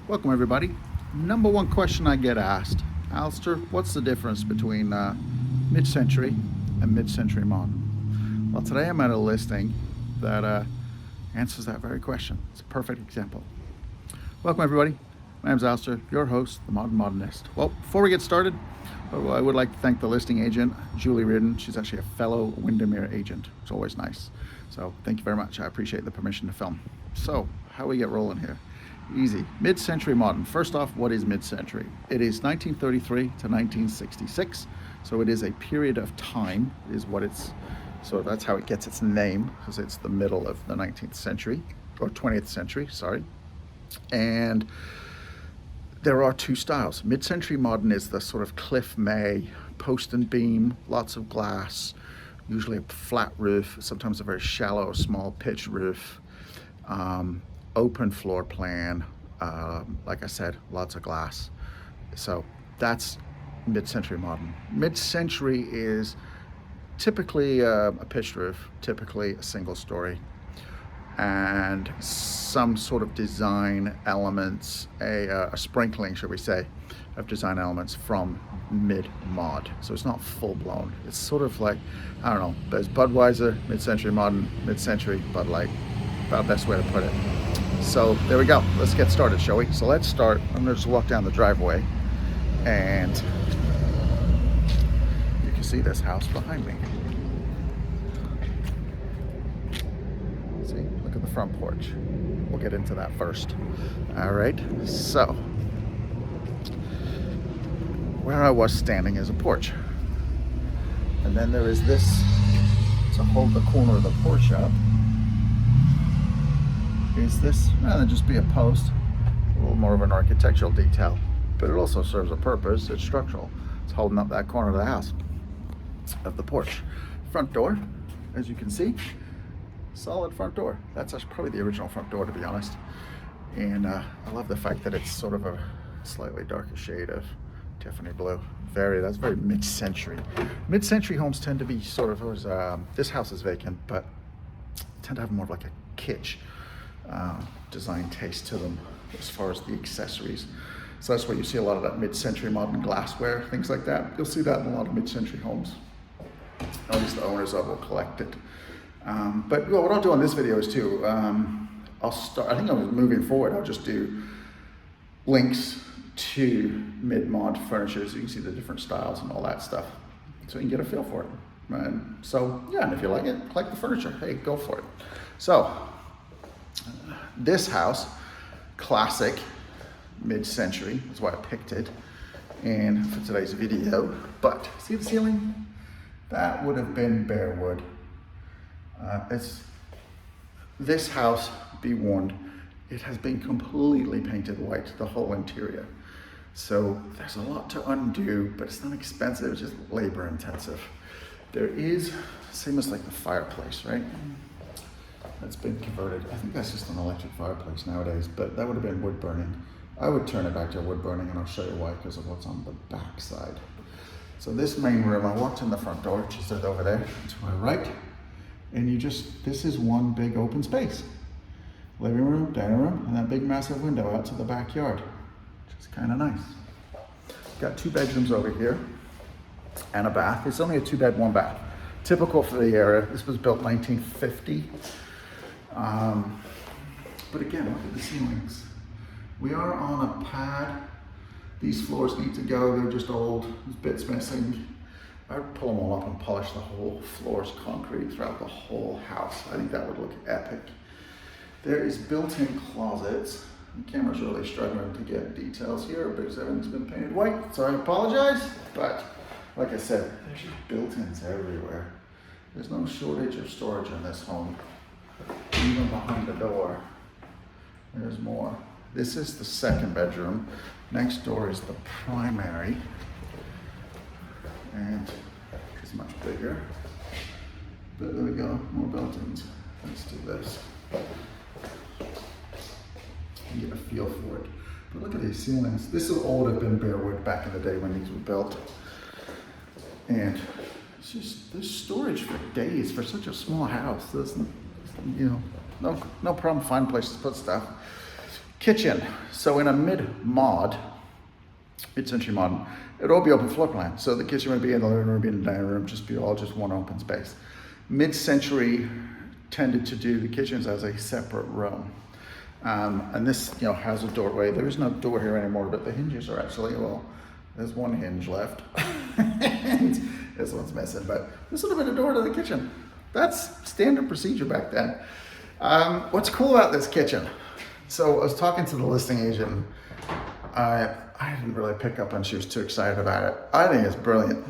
Welcome everybody. Number one question I get asked, Alister, what's the difference between mid-century and mid-century modern? Well, today I'm at a listing that answers that very question. It's a perfect example. Welcome everybody. My name's Alister, your host, the Modern Modernist. Well, before we get started, I would like to thank the listing agent, Julie Reardon. She's actually a fellow Windermere agent. It's always nice. So thank you very much. I appreciate the permission to film. So how we get rolling here? Easy. Mid-century modern. First off, what is mid-century? It is 1933 to 1966. So it is a period of time, is what it's, so that's how it gets its name, because it's the middle of the 19th century, or 20th century, sorry. And there are two styles. Mid-century modern is the sort of Cliff May, post and beam, lots of glass, usually a flat roof, sometimes a very shallow, small pitch roof, open floor plan, like I said, lots of glass. So that's mid-century modern. Mid-century is typically a pitched roof, typically a single story, and some sort of design elements, a sprinkling, should we say, of design elements from mid-mod. So it's not full-blown. It's sort of like, I don't know, there's Budweiser, mid-century modern, mid-century Bud Light. About the best way to put it. So there we go. Let's get started, shall we? So let's start. I'm gonna just walk down the driveway, and you can see this house behind me. See, look at the front porch. We'll get into that first. All right, so where I was standing is a porch. And then there is this to hold the corner of the porch up. Is this, rather than just be a post, a little more of an architectural detail, but it also serves a purpose. It's structural. It's holding up that corner of the house, of the porch. Front door, as you can see, solid front door. That's actually probably the original front door, to be honest. And I love the fact that it's sort of a slightly darker shade of Tiffany blue. That's very mid-century. Mid-century homes tend to be sort of, this house is vacant, but tend to have more of like a kitsch design taste to them as far as the accessories. So that's where you see a lot of that mid-century modern glassware, things like that. You'll see that in a lot of mid-century homes. At least the owners of will collect it. But what I'll do on this video is too, I'll start, I think moving forward, I'll just do links to mid-mod furniture so you can see the different styles and all that stuff. So you can get a feel for it. And so, yeah, and if you like it, collect the furniture. Hey, go for it. So, this house, classic, mid-century, that's why I picked it, and for today's video. But see the ceiling? That would have been bare wood. This house, be warned, it has been completely painted white, the whole interior. So there's a lot to undo, but it's not expensive, it's just labor intensive. There is, same as like the fireplace, right? That's been converted. I think that's just an electric fireplace nowadays, but that would have been wood burning. I would turn it back to wood burning, and I'll show you why, because of what's on the back side. So this main room, I walked in the front door, which is over there to my right, and this is one big open space. Living room, dining room, and that big massive window out to the backyard, which is kind of nice. Got two bedrooms over here, and a bath. It's only a 2-bed, 1-bath. Typical for the area. This was built 1950. But again, look at the ceilings. We are on a pad. These floors need to go. They're just old. There's bits missing. I would pull them all up and polish the whole floors concrete throughout the whole house. I think that would look epic. There is built-in closets. The camera's really struggling to get details here because everything's been painted white, so I apologize. But like I said, there's just built-ins everywhere. There's no shortage of storage in this home. Even behind the door, there's more. This is the second bedroom. Next door is the primary. And it's much bigger. But there we go, more built-ins. Let's do this. And get a feel for it. But look at these ceilings. This would have been bare wood back in the day when these were built. And it's just, there's storage for days for such a small house. There's, no problem finding places to put stuff. Kitchen. So in a mid-century modern, it'd all be open floor plan. So the kitchen would be in the living room, be in the dining room, just be all just one open space. Mid-century tended to do the kitchens as a separate room. And this, has a doorway. There is no door here anymore, but the hinges are actually, well, there's one hinge left. And this one's missing, but this would have been a door to the kitchen. That's standard procedure back then. What's cool about this kitchen? So I was talking to the listing agent. I didn't really pick up on she was too excited about it. I think it's brilliant.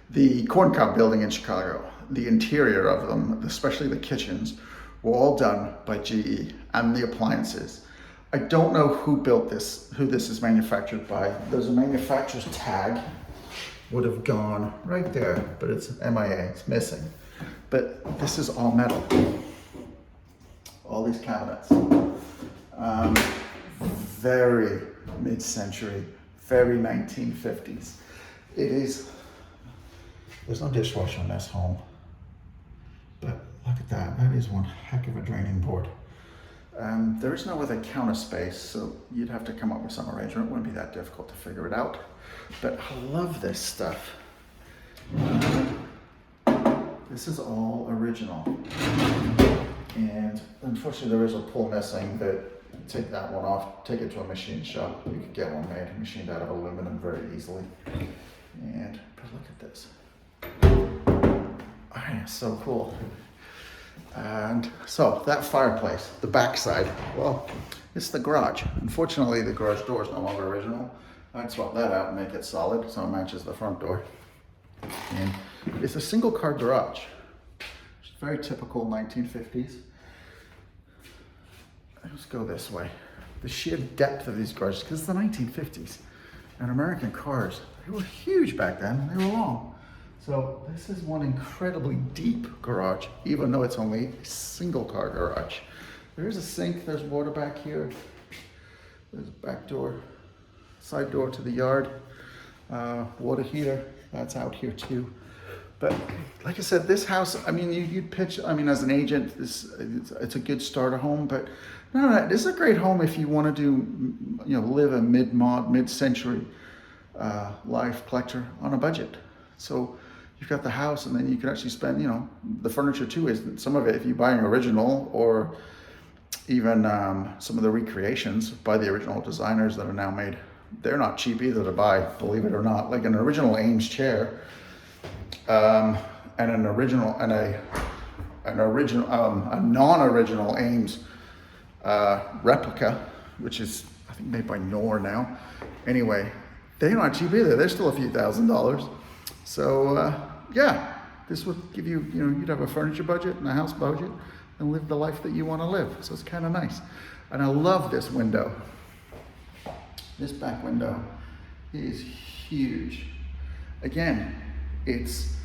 The Corn Cob building in Chicago, the interior of them, especially the kitchens, were all done by GE, and the appliances. I don't know who built this, who this is manufactured by. There's a manufacturer's tag, would have gone right there, but it's MIA, it's missing. But this is all metal. All these cabinets. Very mid-century, very 1950s. There's no dishwasher in this home, but look at that. That is one heck of a draining board. There is no other counter space, so you'd have to come up with some arrangement. It wouldn't be that difficult to figure it out. But I love this stuff. This is all original. And unfortunately there is a pull missing, but take that one off, take it to a machine shop. You could get one made, machined out of aluminum very easily. But look at this. It's so cool. And so that fireplace, the backside, well, it's the garage. Unfortunately, the garage door is no longer original. I'd swap that out and make it solid so it matches the front door. And it's a single car garage. It's very typical 1950s. Let's go this way. The sheer depth of these garages, because it's the 1950s, and American cars, they were huge back then, they were long. So this is one incredibly deep garage, even though it's only a single car garage. There is a sink, there's water back here. There's a back door, side door to the yard. Water heater, that's out here too. But like I said, this house, you'd pitch, as an agent, it's a good starter home, but no, this is a great home if you want to do, live a mid-century life collector on a budget. So you've got the house, and then you can actually spend, the furniture too is some of it, if you buy an original, or even some of the recreations by the original designers that are now made, they're not cheap either to buy, believe it or not. Like an original Ames chair, and a non-original Ames replica, which is I think made by Knorr now. Anyway, they're not cheap either. They're still a few $1,000s. So yeah, this would give you, you'd have a furniture budget and a house budget and live the life that you want to live. So it's kind of nice. And I love this window. This back window is huge. Again, it's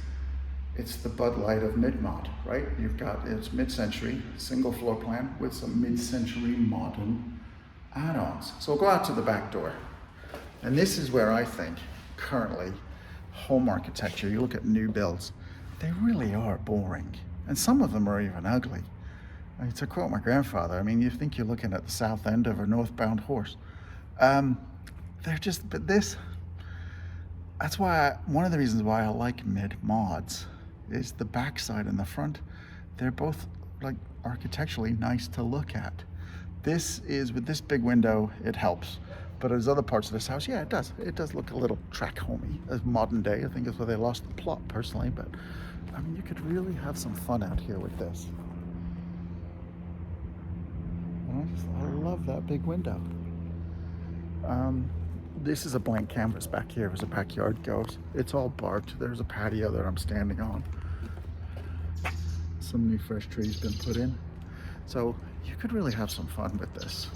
the Bud Light of mid-mod, right? It's mid-century, single floor plan with some mid-century modern add-ons. So we'll go out to the back door. And this is where I think currently home architecture, you look at new builds, they really are boring. And some of them are even ugly. To quote my grandfather, you think you're looking at the south end of a northbound horse. That's why one of the reasons why I like mid-mods is the backside and the front. They're both like architecturally nice to look at. This is, with this big window, it helps. But as other parts of this house, yeah, it does. It does look a little track homey, as modern day. I think that's where they lost the plot personally, but you could really have some fun out here with this. And I love that big window. This is a blank canvas back here as a backyard goes. It's all barbed. There's a patio that I'm standing on. Some new fresh trees been put in. So you could really have some fun with this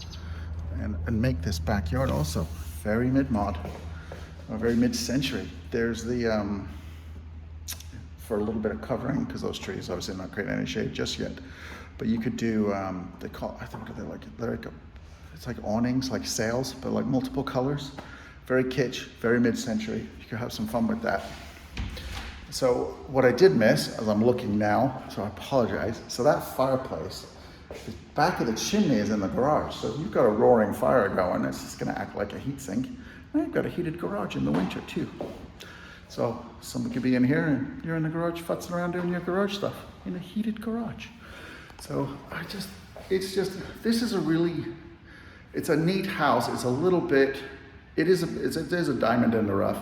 and make this backyard also very mid-mod, or very mid-century. There's the, for a little bit of covering, because those trees obviously not creating any shade just yet, but you could do, it's like awnings, like sails, but like multiple colors. Very kitsch, very mid-century. You could have some fun with that. So what I did miss, as I'm looking now, so I apologize. So that fireplace The back of the chimney is in the garage. So if you've got a roaring fire going, it's just gonna act like a heat sink. Now you've got a heated garage in the winter too. So someone could be in here and you're in the garage futzing around doing your garage stuff in a heated garage. So it's a neat house. It's a little bit, there's a diamond in the rough,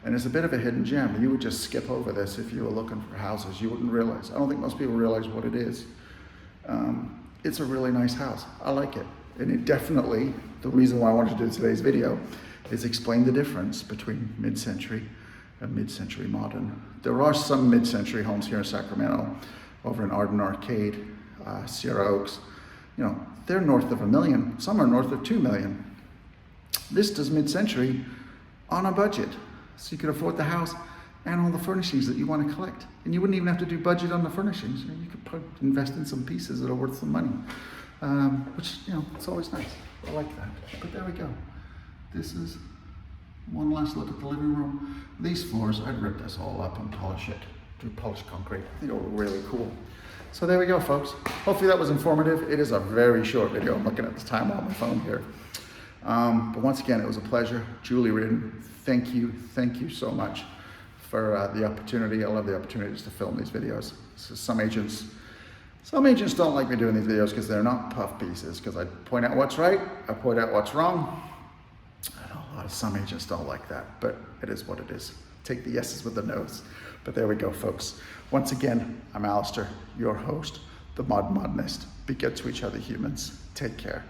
and it's a bit of a hidden gem. You would just skip over this if you were looking for houses. You wouldn't realize. I don't think most people realize what it is. It's a really nice house. I like it. And it definitely, the reason why I wanted to do today's video is explain the difference between mid-century and mid-century modern. There are some mid-century homes here in Sacramento, over in Reardon Arcade, Sierra Oaks. You know, they're north of $1 million. Some are north of $2 million. This does mid-century on a budget. So you could afford the house and all the furnishings that you want to collect. And you wouldn't even have to do budget on the furnishings. You could invest in some pieces that are worth some money, which, you know, it's always nice. I like that. But there we go. This is one last look at the living room. These floors, I'd rip this all up and polish it, do polished concrete. I think it'll look really cool. So there we go, folks. Hopefully that was informative. It is a very short video. I'm looking at the time on my phone here. But once again, it was a pleasure. Julie Reardon, thank you so much for the opportunity. I love the opportunities to film these videos. So some agents don't like me doing these videos because they're not puff pieces, because I point out what's right, I point out what's wrong. I know some agents don't like that, but it is what it is. Take the yeses with the nos. But there we go, folks. Once again, I'm Alister, your host, the Modernist. Be good to each other, humans. Take care.